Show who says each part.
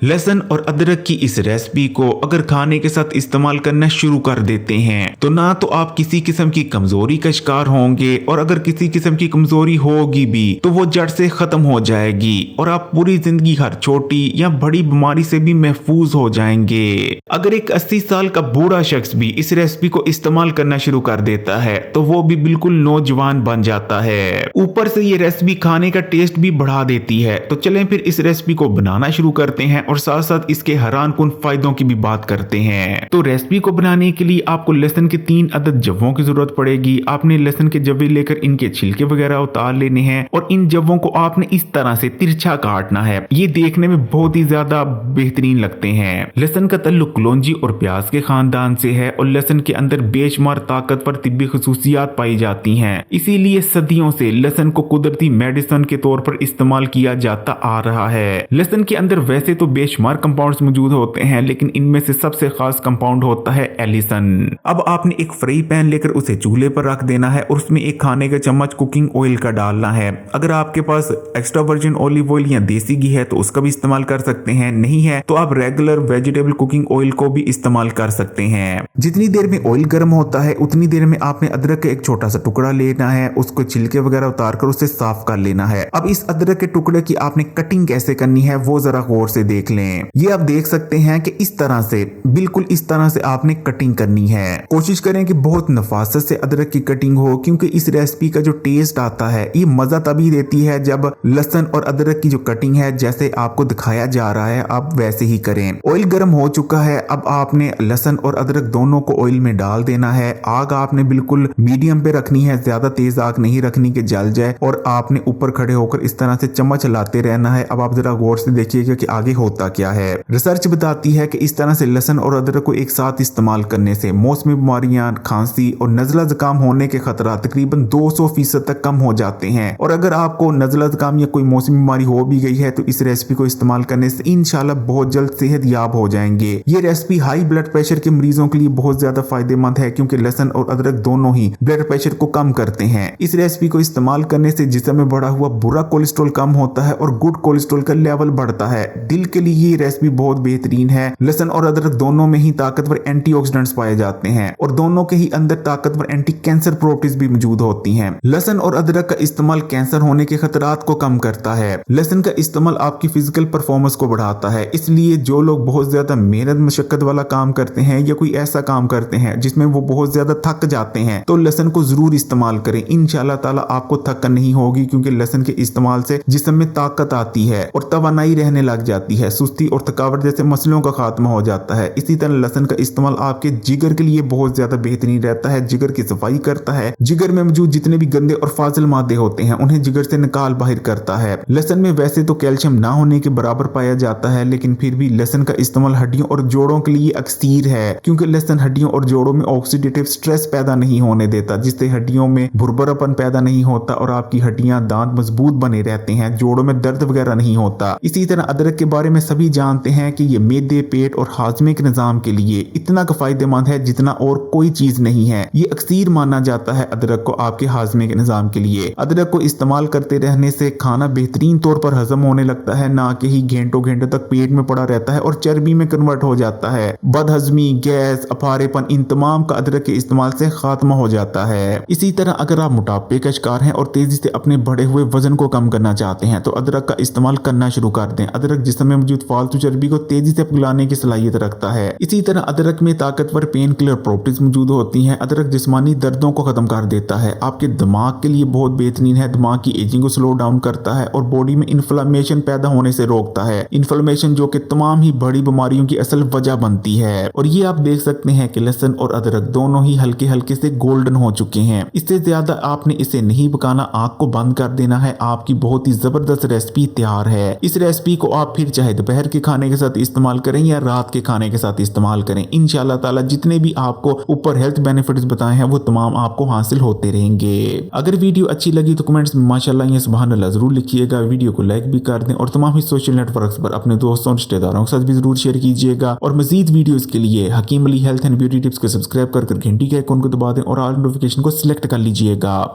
Speaker 1: लहसुन और अदरक की इस रेसिपी को अगर खाने के साथ इस्तेमाल करना शुरू कर देते हैं तो ना तो आप किसी किस्म की कमजोरी का शिकार होंगे, और अगर किसी किस्म की कमजोरी होगी भी तो वो जड़ से खत्म हो जाएगी और आप पूरी जिंदगी हर छोटी या बड़ी बीमारी से भी महफूज हो जाएंगे। अगर एक 80 साल का बूढ़ा शख्स भी इस रेसिपी को इस्तेमाल करना शुरू कर देता है तो वो भी बिल्कुल नौजवान बन जाता है। ऊपर से ये रेसिपी खाने का टेस्ट भी बढ़ा देती है। तो चलें फिर इस रेसिपी को बनाना शुरू करते हैं और साथ साथ इसके हैरानकुन फायदों की भी बात करते हैं। तो रेसिपी को बनाने के लिए आपको लहसुन के 3 अदद जव्वों की जरूरत पड़ेगी। आपने लहसुन के जव्वे लेकर इनके छिलके वगैरह उतार लेने हैं और इन जव्वों को आपने इस तरह से तिरछा काटना है। ये देखने में बहुत ही ज्यादा बेहतरीन लगते हैं। लहसुन का ताल्लुक कलौंजी और प्याज के खानदान से है और लहसुन के अंदर बेशुमार ताकतवर तिब्बी खसूसियात पाई जाती हैं। इसीलिए सदियों से लहसुन को कुदरती मेडिसिन के तौर पर इस्तेमाल किया जाता आ रहा है। लहसुन के अंदर वैसे तो बेशुमार कंपाउंड्स मौजूद होते हैं, लेकिन इनमें से सबसे खास कंपाउंड होता है एलिसन। अब आपने एक फ्राई पैन लेकर उसे चूल्हे पर रख देना है और उसमें एक खाने का चम्मच कुकिंग ऑयल का डालना है। अगर आपके पास एक्स्ट्रा वर्जिन ऑलिव ऑयल या देसी घी है तो उसका भी इस्तेमाल कर सकते हैं, नहीं है तो आप रेगुलर वेजिटेबल कुकिंग ऑयल को भी इस्तेमाल कर सकते हैं। जितनी देर में ऑयल गर्म होता है उतनी देर में आपने अदरक का एक छोटा सा टुकड़ा लेना है, उसको छिलके वगैरह उतार कर उसे साफ कर लेना है। अब इस अदरक के टुकड़े की आपने कटिंग कैसे करनी है वो जरा गौर से देख लें। ये आप देख सकते हैं कि इस तरह से, बिल्कुल इस तरह से आपने कटिंग करनी है। कोशिश करें कि बहुत नफासत से अदरक की कटिंग हो, क्योंकि इस रेसिपी का जो टेस्ट आता है ये मजा तभी देती है जब लहसुन और अदरक की जो कटिंग है जैसे आपको दिखाया जा रहा है आप वैसे ही करें। ऑयल गर्म हो चुका है। अब आपने लहसुन और अदरक दोनों को ऑयल में डाल देना है। आग आपने बिल्कुल मीडियम पे रखनी है, ज्यादा तेज आग नहीं रखनी कि जल जाए, और आपने ऊपर खड़े होकर इस तरह से चम्मच चलाते रहना है। अब आप जरा गौर से देखिएगा कि आगे होता क्या है। रिसर्च बताती है कि इस तरह से लहसुन और अदरक को एक साथ इस्तेमाल करने से मौसमी बीमारियां, खांसी और नज़ला जुकाम होने के खतरा तकरीबन 200% तक कम हो जाते हैं। और अगर आपको नज़ला जुकाम या कोई मौसमी बीमारी हो भी गई है तो इस रेसिपी को इस्तेमाल करने से इंशाल्लाह बहुत जल्द सेहत याब हो जाएंगे। ये रेसिपी हाई ब्लड प्रेशर के मरीजों के लिए बहुत ज्यादा फायदेमंद है, क्योंकि लहसुन और अदरक दोनों ही ब्लड प्रेशर को कम करते हैं। इस रेसिपी को इस्तेमाल करने से जिस्म में बढ़ा हुआ बुरा कोलेस्ट्रॉल कम होता है और गुड कोलेस्ट्रॉल का लेवल बढ़ता है। दिल के लिए ये रेसिपी बहुत बेहतरीन है। लहसुन और अदरक दोनों में ही ताकतवर एंटीऑक्सीडेंट्स पाए जाते हैं और दोनों के ही अंदर ताकतवर एंटी कैंसर प्रॉपर्टीज भी मौजूद होती हैं। लहसुन और अदरक का इस्तेमाल कैंसर होने के खतरात को कम करता है। लहसुन का इस्तेमाल आपकी फिजिकल परफॉर्मेंस को बढ़ाता है। इसलिए जो लोग बहुत ज्यादा मेहनत मशक्कत वाला काम करते हैं या कोई ऐसा काम करते हैं जिसमें वो बहुत ज्यादा थक जाते हैं तो लहसुन को जरूर इस्तेमाल करें। इंशाल्लाह ताला आपको थकन नहीं होगी, क्योंकि लहसुन के इस्तेमाल से जिस्म में ताकत आती है और तवानाई रहने लग जाती है। सुस्ती और थकावट जैसे मसलों का खात्मा हो जाता है। इसी तरह लहसुन का इस्तेमाल आपके जिगर के लिए बहुत ज्यादा बेहतरीन रहता है। जिगर की सफाई करता है। जिगर में मौजूद जितने भी गंदे और फाजिल मादे होते हैं उन्हें जिगर से निकाल बाहर करता है। लहसुन में वैसे तो कैल्शियम ना होने के बराबर पाया जाता है, लेकिन फिर भी लहसुन का इस्तेमाल हड्डियों और जोड़ों के लिए अक्सर है, क्योंकि लहसुन हड्डियों और जोड़ों में ऑक्सीडेटिव स्ट्रेस पैदा नहीं होने देता, जिससे हड्डियों में भुरभुरापन पैदा नहीं होता और आपकी हड्डियां, दांत मजबूत बने रहते हैं। जोड़ों में दर्द वगैरह नहीं होता। इसी तरह अदरक के बारे में सभी जानते हैं कि ये मेदे, पेट और हाजमे के निजाम के लिए इतना फायदेमंद है जितना और कोई चीज नहीं है। ये अक्सर माना जाता है अदरक को आपके हाजमे के निजाम के लिए। अदरक को इस्तेमाल करते रहने से खाना बेहतरीन तौर पर हजम होने लगता है, ना कि ही घंटों घंटों तक पेट में पड़ा रहता है और चर्बी में कन्वर्ट हो जाता है। बदहजमी, गैस, अफारेपन, इन तमाम का अदरक के इस्तेमाल से खात्मा हो जाता है। इसी तरह अगर आप मोटापे का शिकार हैं और तेजी से अपने बढ़े हुए वजन को कम करना चाहते हैं तो अदरक का इस्तेमाल करना शुरू कर दें। अदरक जिस्म में मौजूद फालतू चर्बी को तेजी से पिघलाने की सलाहियत रखता है। इसी तरह अदरक में ताकतवर पेन किलर प्रॉपर्टीज मौजूद होती हैं। अदरक जिस्मानी दर्दों को खत्म कर देता है। आपके दिमाग के लिए बहुत बेहतरीन है। दिमाग की एजिंग को स्लो डाउन करता है और बॉडी में इन्फ्लेमेशन पैदा होने से रोकता है। इन्फ्लेमेशन जो कि तमाम ही बड़ी बीमारियों की असल वजह बनती है। और ये आप देख सकते हैं कि लहसुन और अदरक दोनों ही हल्के हल्के से गोल्डन हो चुके हैं। इससे ज्यादा आपने इसे नहीं पकाना, आग को बंद कर देना है। आपकी बहुत ही जबरदस्त रेसिपी तैयार है। इस रेसिपी को आप फिर चाहे दोपहर के खाने के साथ इस्तेमाल करें या रात के खाने के साथ इस्तेमाल करें। इंशाल्लाह ताला जितने भी आपको ऊपर हेल्थ बेनिफिट्स बताए हैं वो तमाम आपको हासिल होते रहेंगे। अगर वीडियो अच्छी लगी तो कमेंट्स में माशाल्लाह या सुभान अल्लाह जरूर लिखिएगा। वीडियो को लाइक भी कर दें और तमाम ही सोशल नेटवर्क्स पर अपने दोस्तों और रिश्तेदारों के साथ भी जरूर शेयर कीजिएगा। और मजीद वीडियोस के लिए Hakim Ali health and beauty tips को सब्सक्राइब कर घंटी के आइकन को दबा दें और ऑल नोटिफिकेशन को सिलेक्ट कर लीजिएगा।